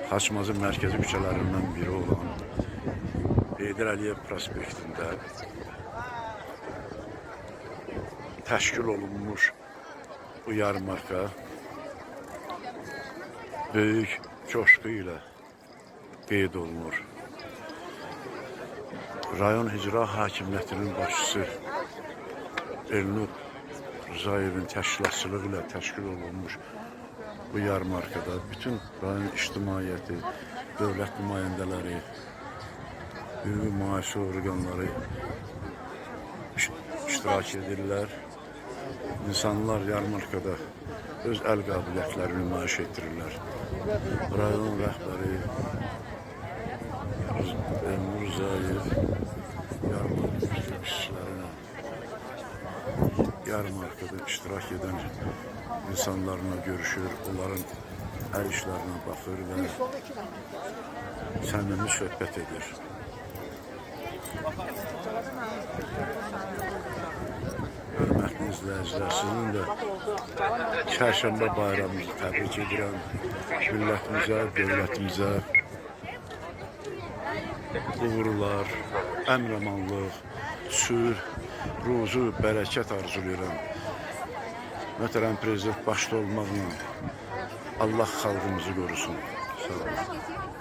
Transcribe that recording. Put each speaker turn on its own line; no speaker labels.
Xaçmazın mərkəzi küçələrindən biri olan Heydər Əliyev prospektində təşkil olunmuş bu yarmarka böyük coşku ilə qeyd olunur. Rayon İcra Hakimiyyətinin başçısı Elnur Rızayevin təşkilatçılığı ilə təşkil olunmuş bu yarmarkada bütün rayon ictimaiyyəti, dövlət nümayəndələri, hüquqi mühafizə orqanları iştirak edirlər. İnsanlar yarmarkada öz əl qabiliyyətlərini nümayiş etdirirlər. Rayon rəhbəri Elnur Rızayev yarmarkada iştirak edən insanlarla görüşür, onların hər işlərinə baxır və səmimi söhbət edir. Hörmətli izləyicilər, sizin də Çərşənbə bayramınızı təbrik edirəm. Millətimizə, dövlətimizə uğurlar, əmin-amanlıq, sülh, ruzu, bərəkət arzulayıram. Möhtərəm prezident başda olmaqla Allah xalqımızı qorusun. Sağ olun.